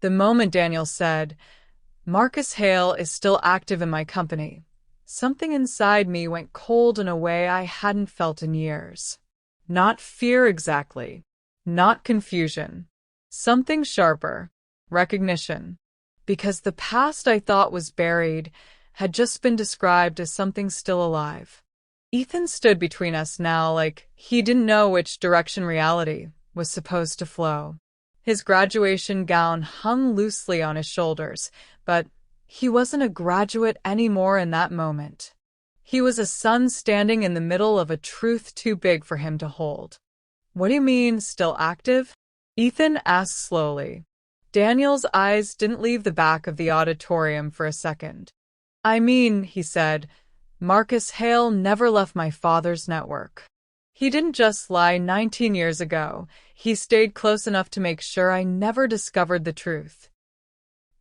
The moment Daniel said, "Marcus Hale is still active in my company," something inside me went cold in a way I hadn't felt in years. Not fear exactly, not confusion. Something sharper. Recognition. Because the past I thought was buried had just been described as something still alive. Ethan stood between us now like he didn't know which direction reality was supposed to flow. His graduation gown hung loosely on his shoulders, but he wasn't a graduate anymore in that moment. He was a son standing in the middle of a truth too big for him to hold. "What do you mean, still active?" Ethan asked slowly. Daniel's eyes didn't leave the back of the auditorium for a second. "I mean," he said, "Marcus Hale never left my father's network. He didn't just lie 19 years ago. He stayed close enough to make sure I never discovered the truth."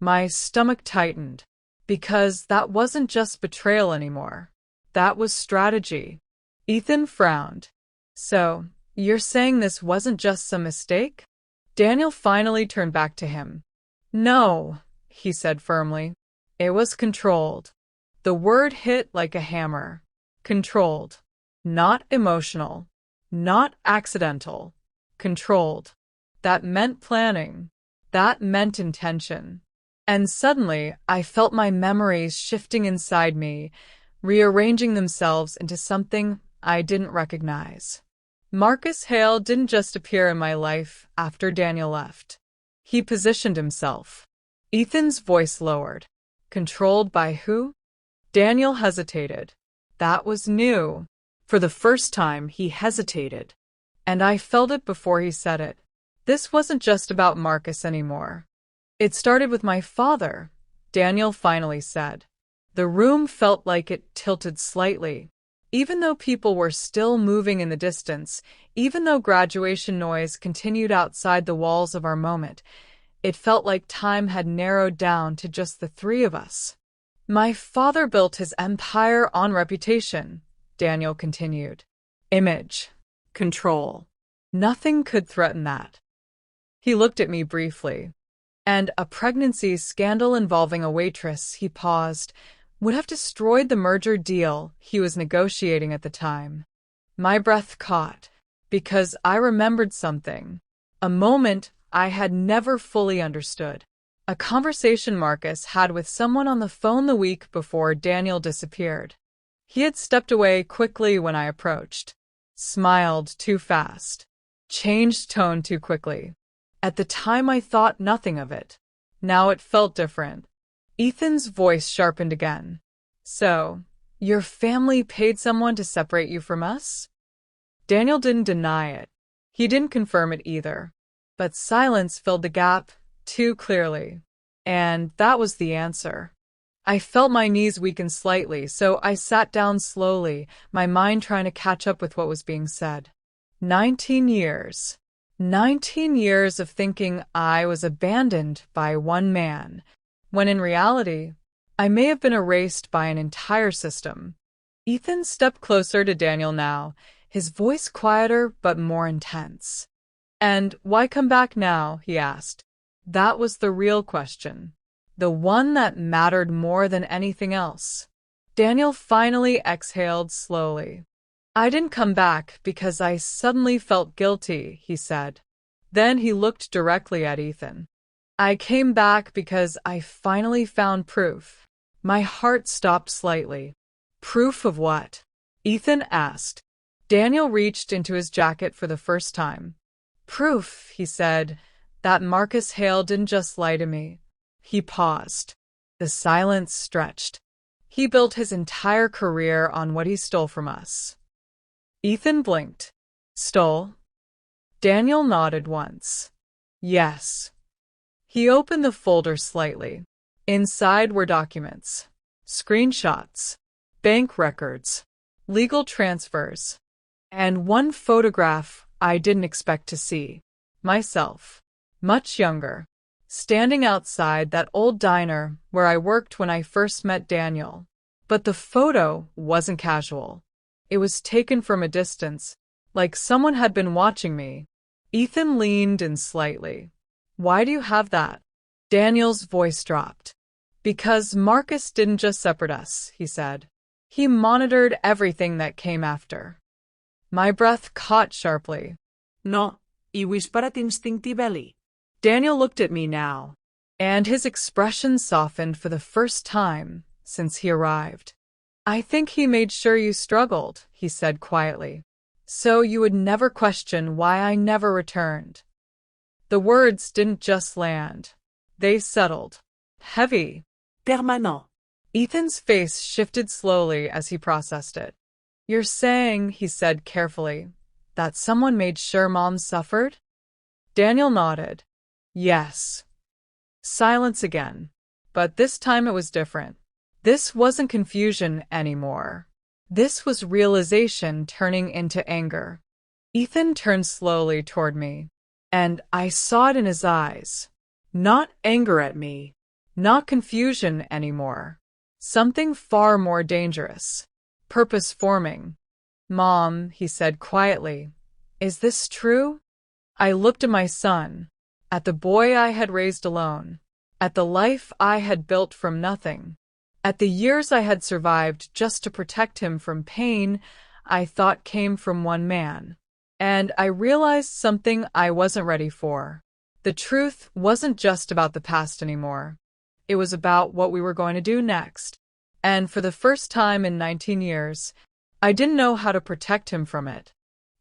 My stomach tightened, because that wasn't just betrayal anymore. That was strategy. Ethan frowned. "So, you're saying this wasn't just some mistake?" Daniel finally turned back to him. "No," he said firmly. "It was controlled." The word hit like a hammer. Controlled. Not emotional. Not accidental. Controlled. That meant planning. That meant intention. And suddenly, I felt my memories shifting inside me, rearranging themselves into something I didn't recognize. Marcus Hale didn't just appear in my life after Daniel left. He positioned himself. Ethan's voice lowered. Controlled by who? Daniel hesitated. That was new. For the first time, he hesitated. And I felt it before he said it. This wasn't just about Marcus anymore. "It started with my father," Daniel finally said. The room felt like it tilted slightly. Even though people were still moving in the distance, even though graduation noise continued outside the walls of our moment, it felt like time had narrowed down to just the three of us. "My father built his empire on reputation," Daniel continued. "Image. Control. Nothing could threaten that." He looked at me briefly. "And a pregnancy scandal involving a waitress," he paused, "would have destroyed the merger deal he was negotiating at the time." My breath caught, because I remembered something. A moment I had never fully understood. A conversation Marcus had with someone on the phone the week before Daniel disappeared. He had stepped away quickly when I approached, smiled too fast, changed tone too quickly. At the time I thought nothing of it. Now it felt different. Ethan's voice sharpened again. "So, your family paid someone to separate you from us?" Daniel didn't deny it. He didn't confirm it either. But silence filled the gap too clearly. And that was the answer. I felt my knees weaken slightly, so I sat down slowly, my mind trying to catch up with what was being said. 19 years. 19 years of thinking I was abandoned by one man, when in reality, I may have been erased by an entire system. Ethan stepped closer to Daniel now, his voice quieter but more intense. "And why come back now?" he asked. That was the real question. The one that mattered more than anything else. Daniel finally exhaled slowly. "I didn't come back because I suddenly felt guilty," he said. Then he looked directly at Ethan. "I came back because I finally found proof." My heart stopped slightly. "Proof of what?" Ethan asked. Daniel reached into his jacket for the first time. "Proof," he said, "that Marcus Hale didn't just lie to me." He paused. The silence stretched. "He built his entire career on what he stole from us." Ethan blinked. "Stole?" Daniel nodded once. "Yes." He opened the folder slightly. Inside were documents, screenshots, bank records, legal transfers, and one photograph I didn't expect to see. Myself, much younger, standing outside that old diner where I worked when I first met Daniel. But the photo wasn't casual. It was taken from a distance, like someone had been watching me. Ethan leaned in slightly. "Why do you have that?" Daniel's voice dropped. Because Marcus didn't just separate us, he said. He monitored everything that came after. My breath caught sharply. No, i whispered instinctively. Daniel looked at me now, and his expression softened for the first time since he arrived. I think he made sure you struggled, he said quietly, so you would never question why I never returned. The words didn't just land. They settled. Heavy. Permanent. Ethan's face shifted slowly as he processed it. You're saying, he said carefully, that someone made sure Mom suffered? Daniel nodded. Yes. Silence again. But this time it was different. This wasn't confusion anymore. This was realization turning into anger. Ethan turned slowly toward me, and I saw it in his eyes. Not anger at me. Not confusion anymore. Something far more dangerous. Purpose forming. Mom, he said quietly, is this true? I looked at my son, at the boy I had raised alone, at the life I had built from nothing, at the years I had survived just to protect him from pain I thought came from one man. And I realized something I wasn't ready for. The truth wasn't just about the past anymore. It was about what we were going to do next. And for the first time in 19 years, I didn't know how to protect him from it.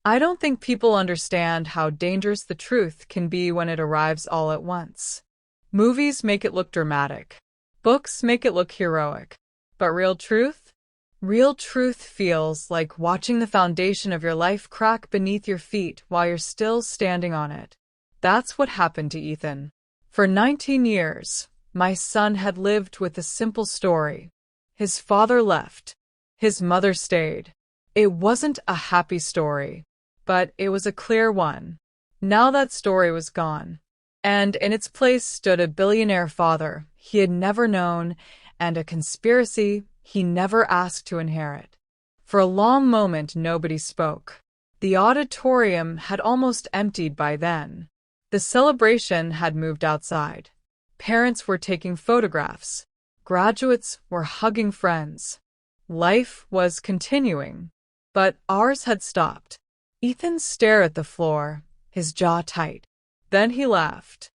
I don't think people understand how dangerous the truth can be when it arrives all at once. Movies make it look dramatic. Books make it look heroic. But real truth? Real truth feels like watching the foundation of your life crack beneath your feet while you're still standing on it. That's what happened to Ethan. For 19 years, my son had lived with a simple story. His father left. His mother stayed. It wasn't a happy story, but it was a clear one. Now that story was gone, and in its place stood a billionaire father he had never known and a conspiracy he never asked to inherit. For a long moment, nobody spoke. The auditorium had almost emptied by then. The celebration had moved outside. Parents were taking photographs. Graduates were hugging friends. Life was continuing, but ours had stopped. Ethan stared at the floor, his jaw tight. Then he laughed.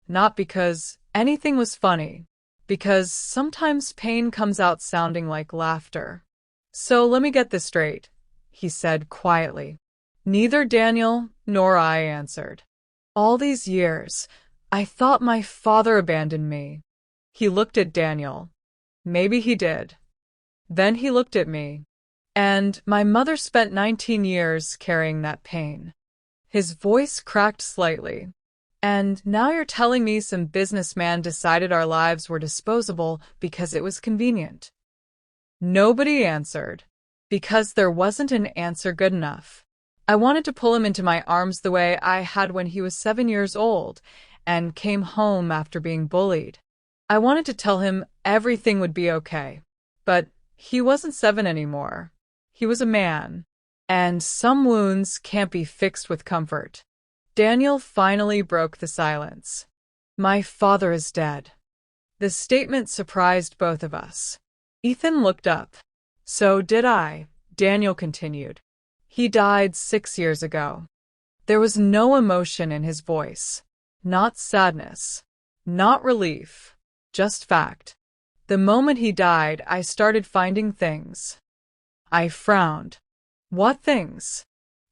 Not because anything was funny, because sometimes pain comes out sounding like laughter. So let me get this straight, he said quietly. Neither Daniel nor I answered. All these years, I thought my father abandoned me. He looked at Daniel. Maybe he did. Then he looked at me. And my mother spent 19 years carrying that pain. His voice cracked slightly. And now you're telling me some businessman decided our lives were disposable because it was convenient. Nobody answered, because there wasn't an answer good enough. I wanted to pull him into my arms the way I had when he was 7 years old and came home after being bullied. I wanted to tell him everything would be okay. But he wasn't 7 anymore. He was a man. And some wounds can't be fixed with comfort. Daniel finally broke the silence. My father is dead. The statement surprised both of us. Ethan looked up. So did I, Daniel continued. He died 6 years ago. There was no emotion in his voice. Not sadness. Not relief. Just fact. The moment he died, I started finding things. I frowned. What things?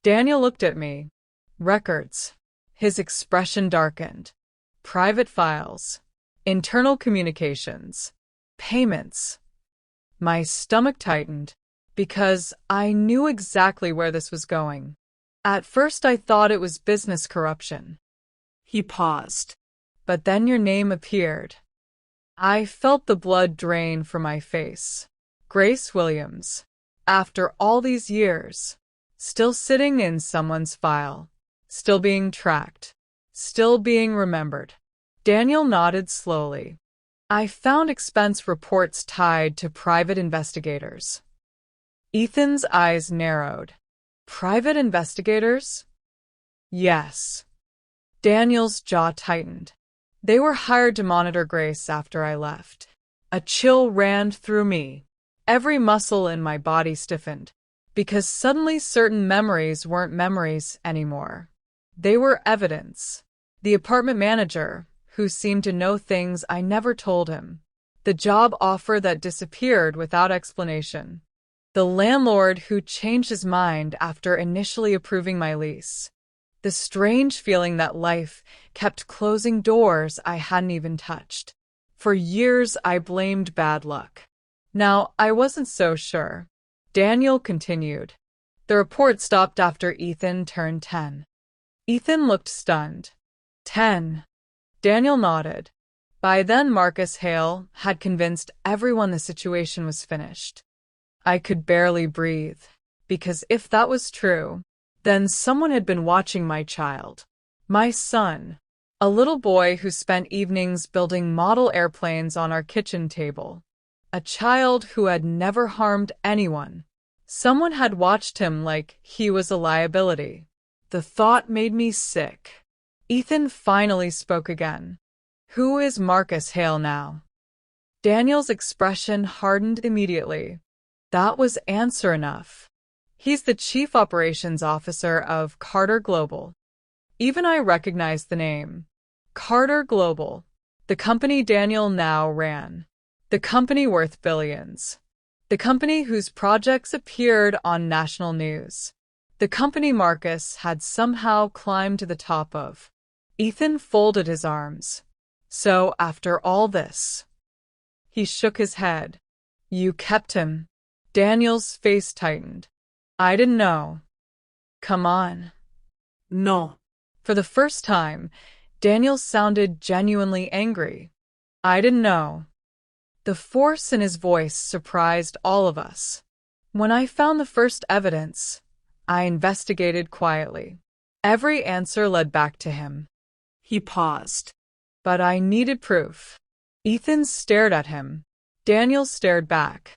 Daniel looked at me. Records. His expression darkened. Private files. Internal communications. Payments. My stomach tightened, because I knew exactly where this was going. At first I thought it was business corruption. He paused. But then your name appeared. I felt the blood drain from my face. Grace Williams. After all these years. Still sitting in someone's file. Still being tracked. Still being remembered. Daniel nodded slowly. I found expense reports tied to private investigators. Ethan's eyes narrowed. Private investigators? Yes. Daniel's jaw tightened. They were hired to monitor Grace after I left. A chill ran through me. Every muscle in my body stiffened, because suddenly certain memories weren't memories anymore. They were evidence. The apartment manager, who seemed to know things I never told him. The job offer that disappeared without explanation. The landlord who changed his mind after initially approving my lease. The strange feeling that life kept closing doors I hadn't even touched. For years, I blamed bad luck. Now, I wasn't so sure. Daniel continued. The report stopped after Ethan turned 10. Ethan looked stunned. 10. Daniel nodded. By then, Marcus Hale had convinced everyone the situation was finished. I could barely breathe, because if that was true, then someone had been watching my child. My son. A little boy who spent evenings building model airplanes on our kitchen table. A child who had never harmed anyone. Someone had watched him like he was a liability. The thought made me sick. Ethan finally spoke again. Who is Marcus Hale now? Daniel's expression hardened immediately. That was answer enough. He's the chief operations officer of Carter Global. Even I recognized the name. Carter Global, the company Daniel now ran. The company worth billions. The company whose projects appeared on national news. The company Marcus had somehow climbed to the top of. Ethan folded his arms. So, after all this, he shook his head. You kept him. Daniel's face tightened. I didn't know. Come on. No. For the first time, Daniel sounded genuinely angry. I didn't know. The force in his voice surprised all of us. When I found the first evidence, I investigated quietly. Every answer led back to him. He paused. But I needed proof. Ethan stared at him. Daniel stared back.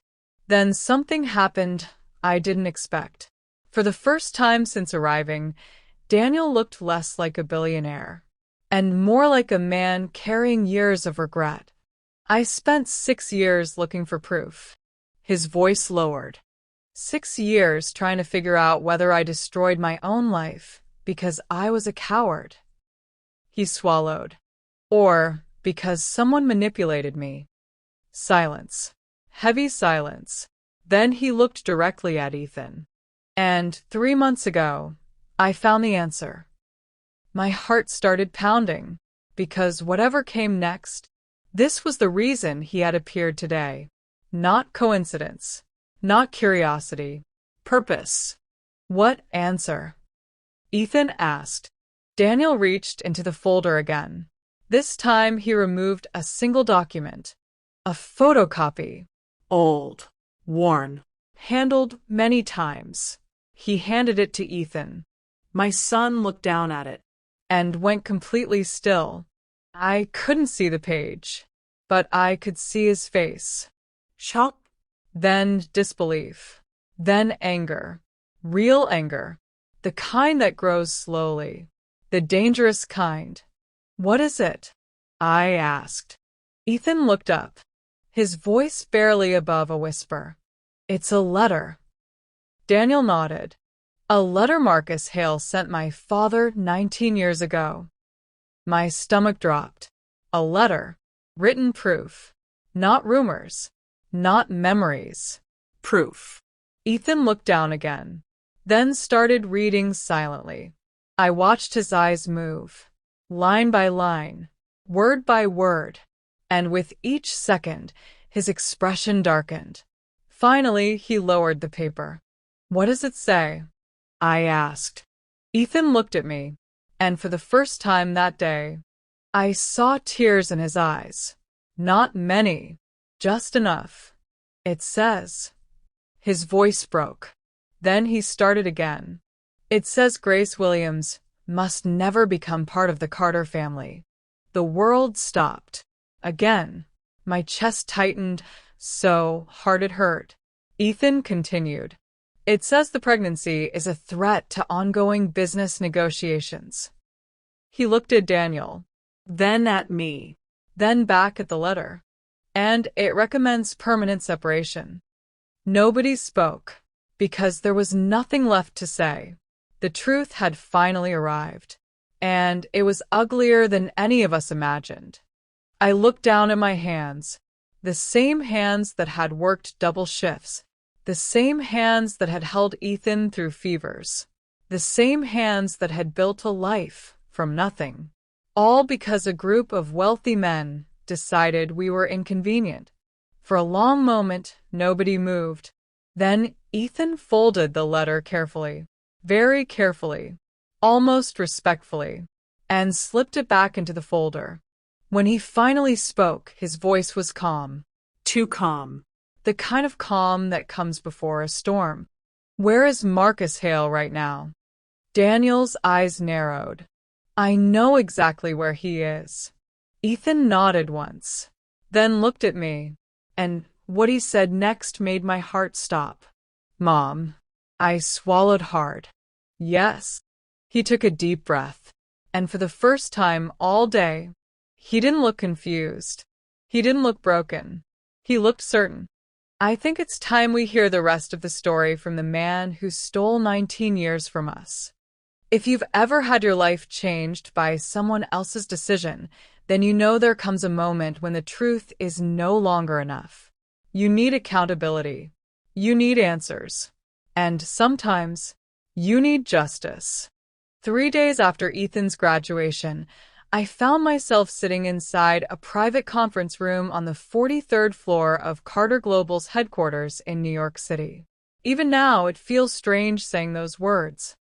Then something happened I didn't expect. For the first time since arriving, Daniel looked less like a billionaire, and more like a man carrying years of regret. I spent 6 years looking for proof. His voice lowered. 6 years trying to figure out whether I destroyed my own life because I was a coward. He swallowed. Or because someone manipulated me. Silence. Heavy silence. Then he looked directly at Ethan. And 3 months ago, I found the answer. My heart started pounding, because whatever came next, this was the reason he had appeared today. Not coincidence. Not curiosity. Purpose. What answer? Ethan asked. Daniel reached into the folder again. This time he removed a single document. A photocopy. Old. Worn. Handled many times. He handed it to Ethan. My son looked down at it. And went completely still. I couldn't see the page, but I could see his face. Shock. Then disbelief. Then anger. Real anger. The kind that grows slowly. The dangerous kind. What is it? I asked. Ethan looked up, his voice barely above a whisper. It's a letter. Daniel nodded. A letter Marcus Hale sent my father 19 years ago. My stomach dropped. A letter. Written proof. Not rumors. Not memories. Proof. Ethan looked down again, then started reading silently. I watched his eyes move, line by line, word by word, and with each second, his expression darkened. Finally, he lowered the paper. What does it say? I asked. Ethan looked at me, and for the first time that day, I saw tears in his eyes. Not many, just enough. It says. His voice broke. Then he started again. It says Grace Williams must never become part of the Carter family. The world stopped. Again. My chest tightened so hard it hurt. Ethan continued. It says the pregnancy is a threat to ongoing business negotiations. He looked at Daniel. then at me. then back at the letter. And it recommends permanent separation. Nobody spoke, because there was nothing left to say. The truth had finally arrived, and it was uglier than any of us imagined. I looked down at my hands, the same hands that had worked double shifts, the same hands that had held Ethan through fevers, the same hands that had built a life from nothing. All because a group of wealthy men decided we were inconvenient. For a long moment, nobody moved. Then Ethan folded the letter carefully, very carefully, almost respectfully, and slipped it back into the folder. When he finally spoke, his voice was calm. Too calm. The kind of calm that comes before a storm. Where is Marcus Hale right now? Daniel's eyes narrowed. I know exactly where he is. Ethan nodded once, then looked at me, and what he said next made my heart stop. Mom. I swallowed hard. Yes. He took a deep breath, and for the first time all day, he didn't look confused. He didn't look broken. He looked certain. I think it's time we hear the rest of the story from the man who stole 19 years from us. If you've ever had your life changed by someone else's decision, then you know there comes a moment when the truth is no longer enough. You need accountability. You need answers. And sometimes, you need justice. 3 days after Ethan's graduation, I found myself sitting inside a private conference room on the 43rd floor of Carter Global's headquarters in New York City. Even now, it feels strange saying those words.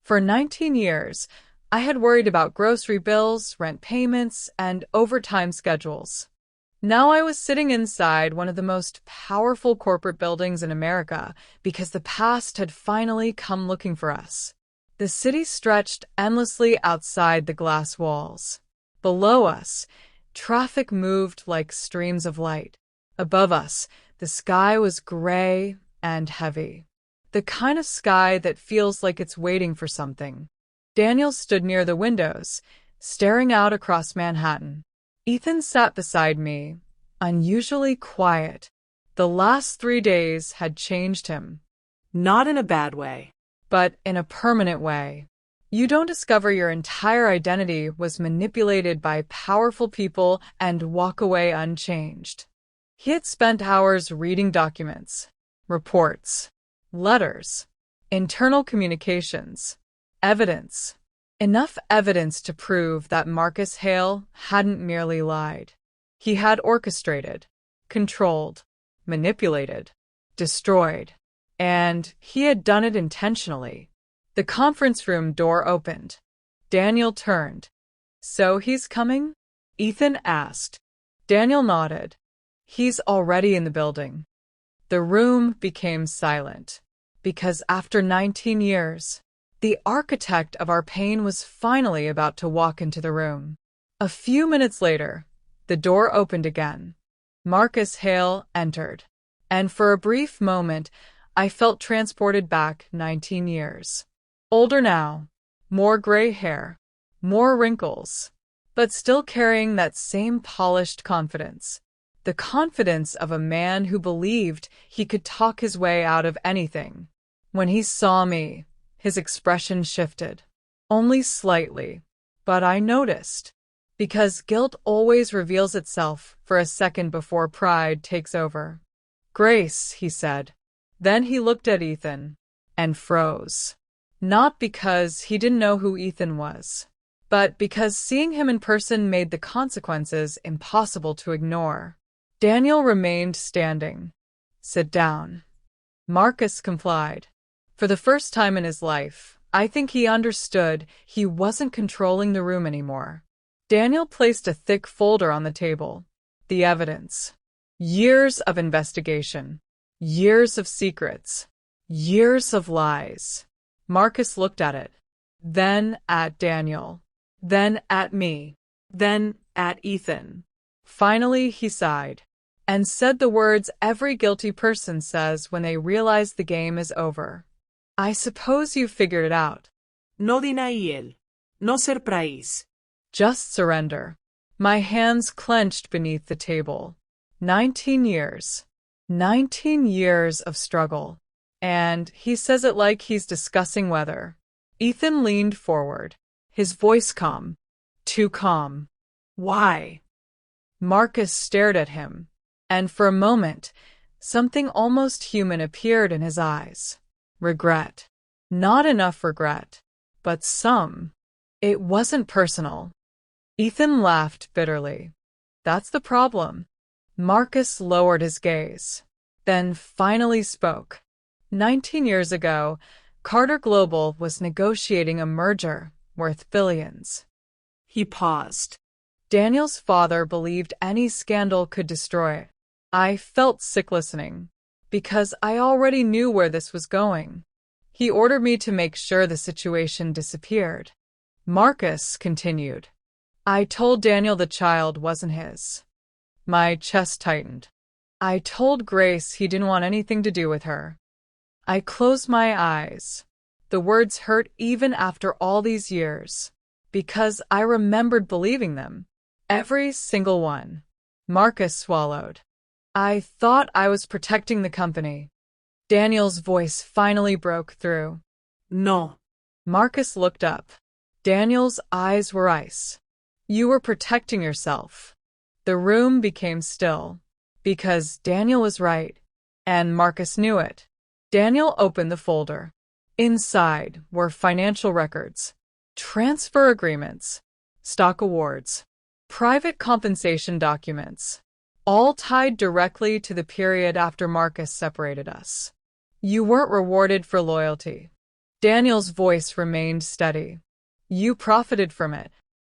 For 19 years, I had worried about grocery bills, rent payments, and overtime schedules. Now I was sitting inside one of the most powerful corporate buildings in America because the past had finally come looking for us. The city stretched endlessly outside the glass walls. Below us, traffic moved like streams of light. Above us, the sky was gray and heavy. The kind of sky that feels like it's waiting for something. Daniel stood near the windows, staring out across Manhattan. Ethan sat beside me, unusually quiet. The last 3 days had changed him. Not in a bad way. But in a permanent way. You don't discover your entire identity was manipulated by powerful people and walk away unchanged. He had spent hours reading documents, reports, letters, internal communications, evidence. Enough evidence to prove that Marcus Hale hadn't merely lied. He had orchestrated, controlled, manipulated, destroyed. And he had done it intentionally. The conference room door opened. Daniel turned. So he's coming? Ethan asked. Daniel nodded. He's already in the building. The room became silent, because after 19 years, the architect of our pain was finally about to walk into the room. A few minutes later, the door opened again. Marcus Hale entered, and for a brief moment, I felt transported back 19 years. Older now, more gray hair, more wrinkles, but still carrying that same polished confidence. The confidence of a man who believed he could talk his way out of anything. When he saw me, his expression shifted. Only slightly, but I noticed. Because guilt always reveals itself for a second before pride takes over. Grace, he said. Then he looked at Ethan and froze. Not because he didn't know who Ethan was, but because seeing him in person made the consequences impossible to ignore. Daniel remained standing. Sit down. Marcus complied. For the first time in his life, I think he understood he wasn't controlling the room anymore. Daniel placed a thick folder on the table. The evidence. Years of investigation. Years of secrets. Years of lies. Marcus looked at it. Then at Daniel. Then at me. Then at Ethan. Finally, he sighed and said the words every guilty person says when they realize the game is over. I suppose you figured it out. No denial. No surprise. Just surrender. My hands clenched beneath the table. 19 years. 19 years of struggle. And he says it like he's discussing weather. Ethan leaned forward, his voice calm. Too calm. Why? Marcus stared at him, and for a moment, something almost human appeared in his eyes. Regret. Not enough regret, but some. It wasn't personal. Ethan laughed bitterly. That's the problem. Marcus lowered his gaze, then finally spoke. 19 years ago, Carter Global was negotiating a merger worth billions. He paused. Daniel's father believed any scandal could destroy it. I felt sick listening, because I already knew where this was going. He ordered me to make sure the situation disappeared. Marcus continued. I told Daniel the child wasn't his. My chest tightened. I told Grace he didn't want anything to do with her. I closed my eyes. The words hurt even after all these years, because I remembered believing them. Every single one. Marcus swallowed. I thought I was protecting the company. Daniel's voice finally broke through. No. Marcus looked up. Daniel's eyes were ice. You were protecting yourself. The room became still, because Daniel was right, and Marcus knew it. Daniel opened the folder. Inside were financial records, transfer agreements, stock awards, private compensation documents, all tied directly to the period after Marcus separated us. You weren't rewarded for loyalty. Daniel's voice remained steady. You profited from it.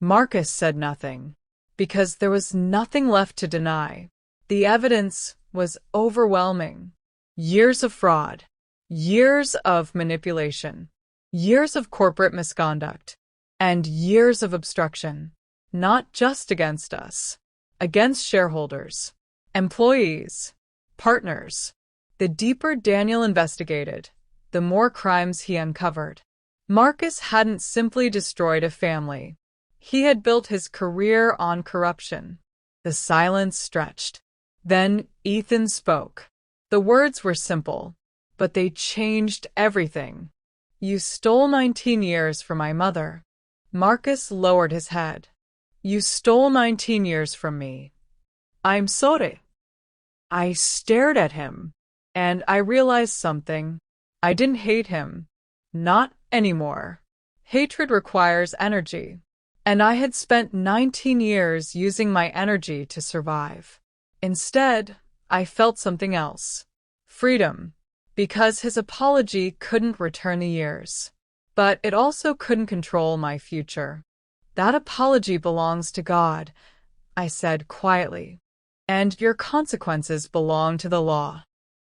Marcus said nothing, because there was nothing left to deny. The evidence was overwhelming. Years of fraud, years of manipulation, years of corporate misconduct, and years of obstruction, not just against us, against shareholders, employees, partners. The deeper Daniel investigated, the more crimes he uncovered. Marcus hadn't simply destroyed a family. He had built his career on corruption. The silence stretched. Then Ethan spoke. The words were simple, but they changed everything. You stole 19 years from my mother. Marcus lowered his head. You stole 19 years from me. I'm sorry. I stared at him, and I realized something. I didn't hate him. Not anymore. Hatred requires energy, and I had spent 19 years using my energy to survive. Instead, I felt something else. Freedom. Because his apology couldn't return the years. But it also couldn't control my future. That apology belongs to God, I said quietly. And your consequences belong to the law.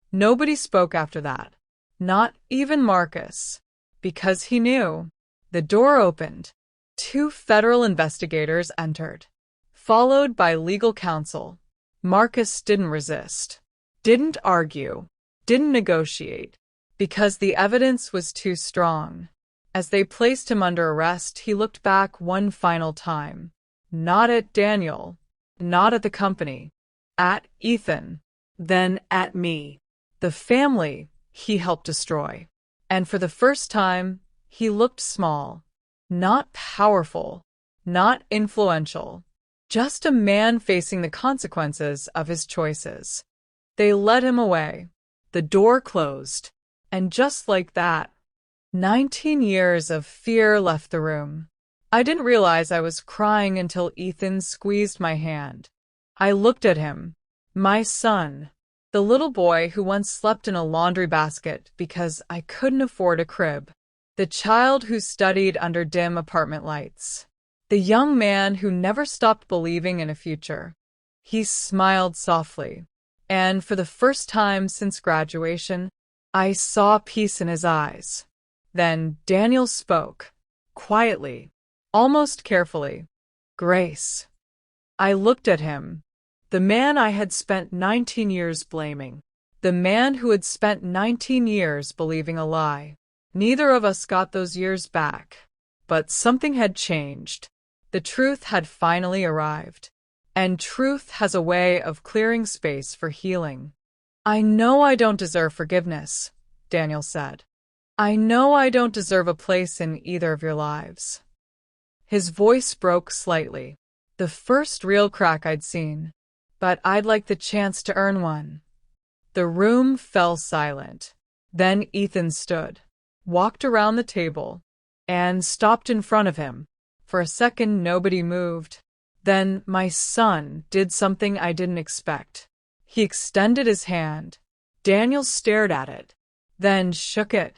Nobody spoke after that. Not even Marcus. Because he knew. The door opened. 2 federal investigators entered, followed by legal counsel. Marcus didn't resist, didn't argue, didn't negotiate, because the evidence was too strong. As they placed him under arrest, he looked back one final time. Not at Daniel, not at the company, at Ethan, then at me, the family he helped destroy. And for the first time, he looked small, not powerful, not influential, just a man facing the consequences of his choices. They led him away. The door closed, and just like that, 19 years of fear left the room. I didn't realize I was crying until Ethan squeezed my hand. I looked at him. My son. The little boy who once slept in a laundry basket because I couldn't afford a crib. The child who studied under dim apartment lights. The young man who never stopped believing in a future. He smiled softly, and for the first time since graduation, I saw peace in his eyes. Then Daniel spoke, quietly, almost carefully. Grace. I looked at him. The man I had spent 19 years blaming. The man who had spent 19 years believing a lie. Neither of us got those years back. But something had changed. The truth had finally arrived. And truth has a way of clearing space for healing. I know I don't deserve forgiveness, Daniel said. I know I don't deserve a place in either of your lives. His voice broke slightly, the first real crack I'd seen, but I'd like the chance to earn one. The room fell silent. Then Ethan stood, walked around the table, and stopped in front of him. For a second, nobody moved. Then my son did something I didn't expect. He extended his hand. Daniel stared at it, then shook it.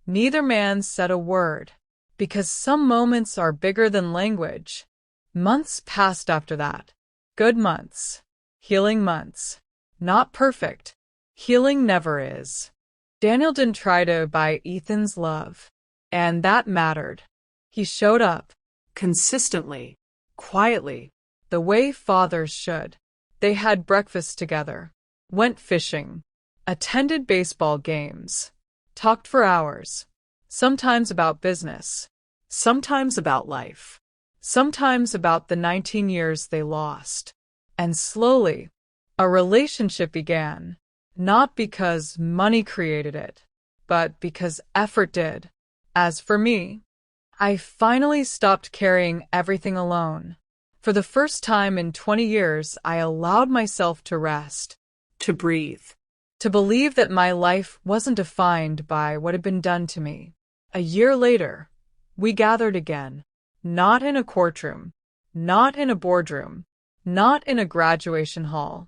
Neither man said a word, because some moments are bigger than language. Months passed after that. Good months. Healing months. Not perfect. Healing never is. Daniel didn't try to buy Ethan's love, and that mattered. He showed up. Consistently. Quietly. The way fathers should. They had breakfast together, went fishing, attended baseball games, talked for hours, sometimes about business, sometimes about life, sometimes about the 19 years they lost. And slowly, a relationship began, not because money created it, but because effort did. As for me, I finally stopped carrying everything alone. For the first time in 20 years, I allowed myself to rest, To breathe. to believe that my life wasn't defined by what had been done to me. A year later, we gathered again, not in a courtroom, not in a boardroom, not in a graduation hall,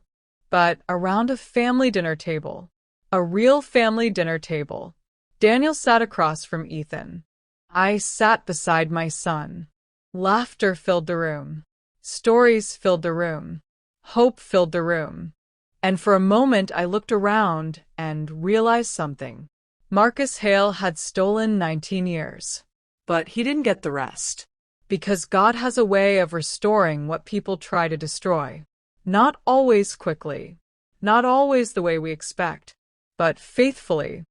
but around a family dinner table, a real family dinner table. Daniel sat across from Ethan. I sat beside my son. Laughter filled the room. Stories filled the room. Hope filled the room. And for a moment I looked around and realized something. Marcus Hale had stolen 19 years. But he didn't get the rest. Because God has a way of restoring what people try to destroy. Not always quickly. Not always the way we expect. But faithfully.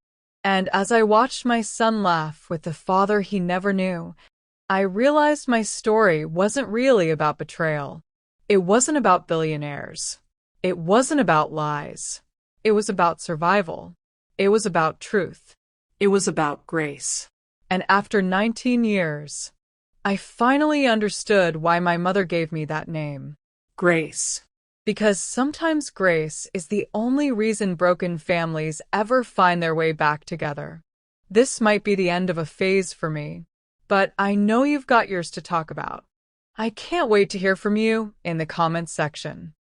And as I watched my son laugh with the father he never knew, I realized my story wasn't really about betrayal. It wasn't about billionaires. It wasn't about lies. It was about survival. It was about truth. It was about grace. And after 19 years, I finally understood why my mother gave me that name. Grace. Because sometimes grace is the only reason broken families ever find their way back together. This might be the end of a phase for me, but I know you've got yours to talk about. I can't wait to hear from you in the comments section.